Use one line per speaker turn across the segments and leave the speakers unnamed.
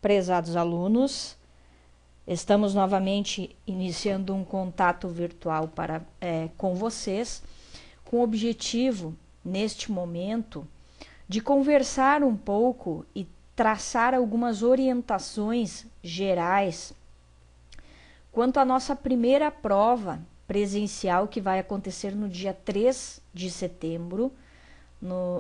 Prezados alunos, estamos novamente iniciando um contato virtual com vocês, com o objetivo, neste momento, de conversar um pouco e traçar algumas orientações gerais quanto à nossa primeira prova presencial, que vai acontecer no dia 3 de setembro,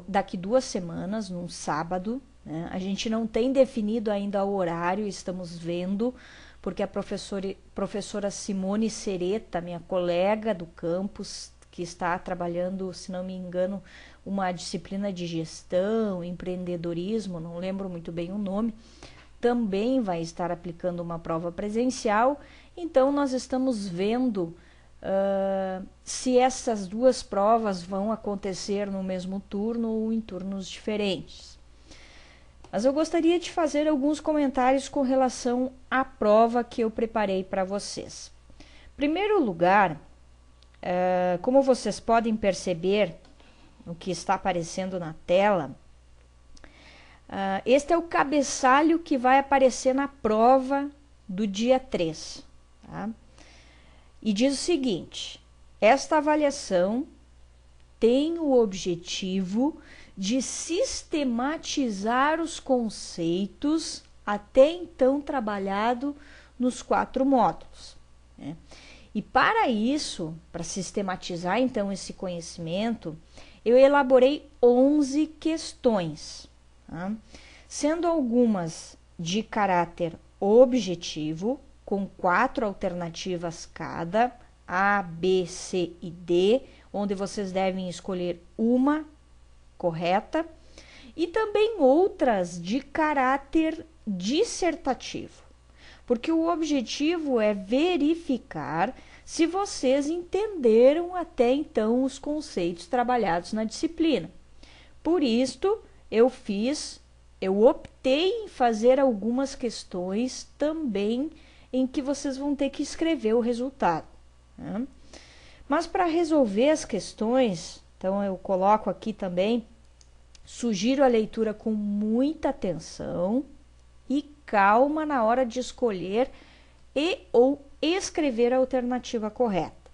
daqui 2 semanas, num sábado, né? A gente não tem definido ainda o horário, estamos vendo, porque a professora Simone Sereta, minha colega do campus, que está trabalhando, se não me engano, uma disciplina de gestão, empreendedorismo, não lembro muito bem o nome, também vai estar aplicando uma prova presencial. Então, nós estamos vendo se essas 2 provas vão acontecer no mesmo turno ou em turnos diferentes. Mas eu gostaria de fazer alguns comentários com relação à prova que eu preparei para vocês. Em primeiro lugar, como vocês podem perceber no que está aparecendo na tela, este é o cabeçalho que vai aparecer na prova do dia 3. Tá? E diz o seguinte: esta avaliação tem o objetivo de sistematizar os conceitos até então trabalhado nos 4 módulos, né? E para isso, para sistematizar então esse conhecimento, eu elaborei 11 questões, tá? Sendo algumas de caráter objetivo, com 4 alternativas cada, A, B, C e D, onde vocês devem escolher uma correta, e também outras de caráter dissertativo, porque o objetivo é verificar se vocês entenderam até então os conceitos trabalhados na disciplina. Por isto, eu optei em fazer algumas questões também em que vocês vão ter que escrever o resultado, né? Mas para resolver as questões, então eu coloco aqui também, sugiro a leitura com muita atenção e calma na hora de escolher ou escrever a alternativa correta.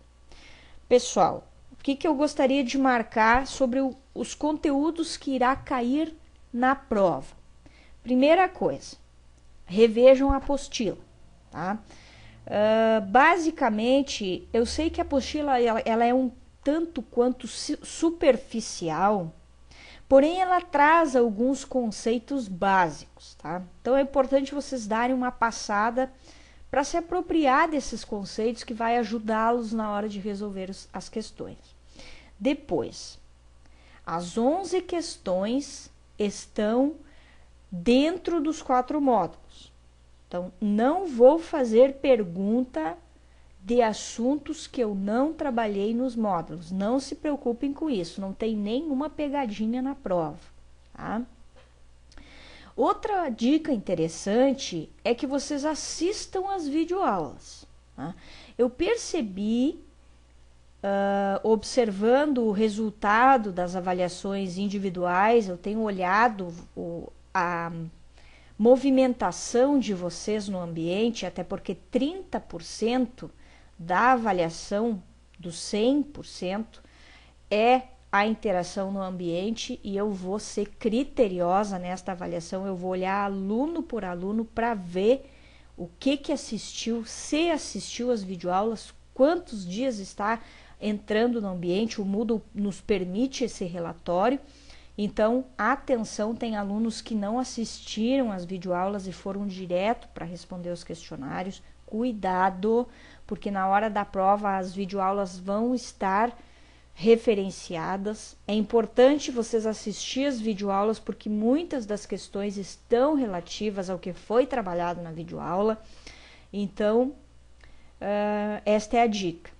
Pessoal, o que eu gostaria de marcar sobre os conteúdos que irá cair na prova? Primeira coisa, revejam a apostila, tá? Basicamente, eu sei que a apostila ela é um tanto quanto superficial, porém ela traz alguns conceitos básicos, tá? Então é importante vocês darem uma passada para se apropriar desses conceitos, que vai ajudá-los na hora de resolver as questões. Depois, as 11 questões estão dentro dos 4 módulos. Então, não vou fazer pergunta de assuntos que eu não trabalhei nos módulos. Não se preocupem com isso, não tem nenhuma pegadinha na prova, tá? Outra dica interessante é que vocês assistam às videoaulas, tá? Eu percebi, observando o resultado das avaliações individuais, eu tenho olhado a movimentação de vocês no ambiente, até porque 30% da avaliação dos 100% é a interação no ambiente, e eu vou ser criteriosa nesta avaliação. Eu vou olhar aluno por aluno para ver o que assistiu, se assistiu às videoaulas, quantos dias está entrando no ambiente. O Moodle nos permite esse relatório. Então, atenção, tem alunos que não assistiram às videoaulas e foram direto para responder os questionários. Cuidado, porque na hora da prova as videoaulas vão estar referenciadas. É importante vocês assistir as videoaulas, porque muitas das questões estão relativas ao que foi trabalhado na videoaula. Então, esta é a dica.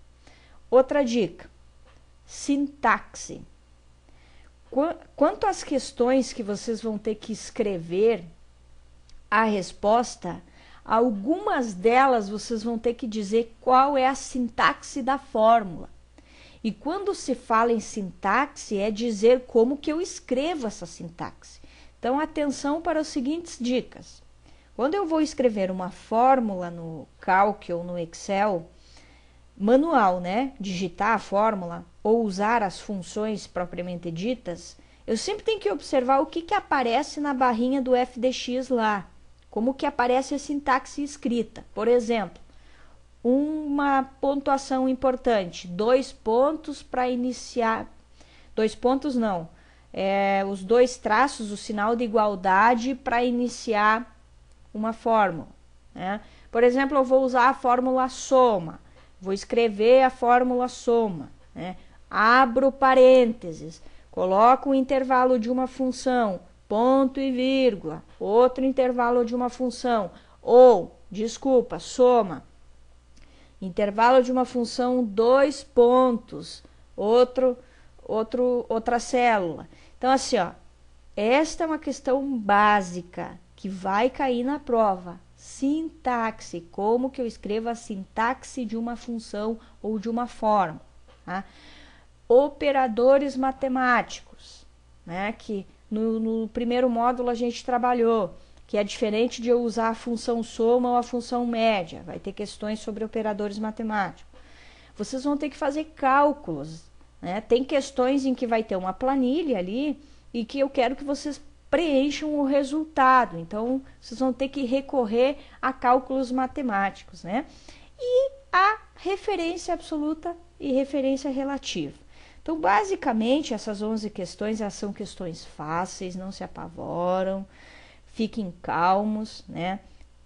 Outra dica: sintaxe. Quanto às questões que vocês vão ter que escrever a resposta, algumas delas vocês vão ter que dizer qual é a sintaxe da fórmula. E quando se fala em sintaxe, é dizer como que eu escrevo essa sintaxe. Então, atenção para as seguintes dicas. Quando eu vou escrever uma fórmula no Calc ou no Excel, manual, né? Digitar a fórmula ou usar as funções propriamente ditas, eu sempre tenho que observar o que aparece na barrinha do FDX lá, como que aparece a sintaxe escrita. Por exemplo, uma pontuação importante, 2 pontos para iniciar, 2 pontos não, os 2 traços, o sinal de igualdade para iniciar uma fórmula, né? Por exemplo, eu vou usar a fórmula soma, vou escrever a fórmula soma, né? Abro parênteses, coloco o intervalo de uma função, ponto e vírgula, outro intervalo de uma função, ou, desculpa, soma, intervalo de uma função, 2 pontos, outra célula. Então, assim, ó, esta é uma questão básica que vai cair na prova. Sintaxe, como que eu escrevo a sintaxe de uma função ou de uma forma, tá? Operadores matemáticos, né, que no primeiro módulo a gente trabalhou, que é diferente de eu usar a função soma ou a função média, vai ter questões sobre operadores matemáticos. Vocês vão ter que fazer cálculos, né? Tem questões em que vai ter uma planilha ali e que eu quero que vocês preencham o resultado, então vocês vão ter que recorrer a cálculos matemáticos, né? E a referência absoluta e referência relativa. Então, basicamente, essas 11 questões, elas são questões fáceis, não se apavoram, fiquem calmos, né?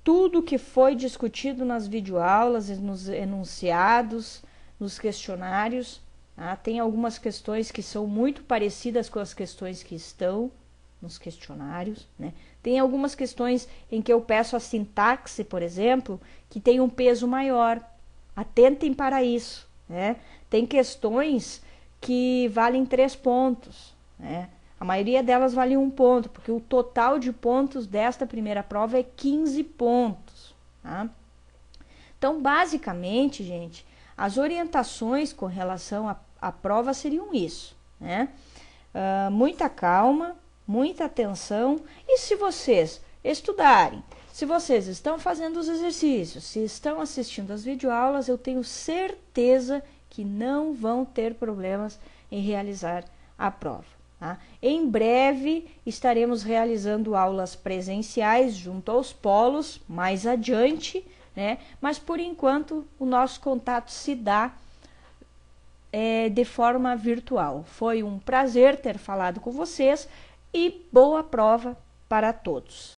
Tudo que foi discutido nas videoaulas, nos enunciados, nos questionários, tá? Tem algumas questões que são muito parecidas com as questões que estão nos questionários, né? Tem algumas questões em que eu peço a sintaxe, por exemplo, que tem um peso maior. Atentem para isso, né? Tem questões que valem 3 pontos, né? A maioria delas vale 1 ponto, porque o total de pontos desta primeira prova é 15 pontos, tá? Então, basicamente, gente, as orientações com relação à prova seriam isso, né? Muita calma, muita atenção, e se vocês estudarem, se vocês estão fazendo os exercícios, se estão assistindo às videoaulas, eu tenho certeza que não vão ter problemas em realizar a prova, tá? Em breve estaremos realizando aulas presenciais junto aos polos, mais adiante, né? Mas por enquanto o nosso contato se dá de forma virtual. Foi um prazer ter falado com vocês e boa prova para todos.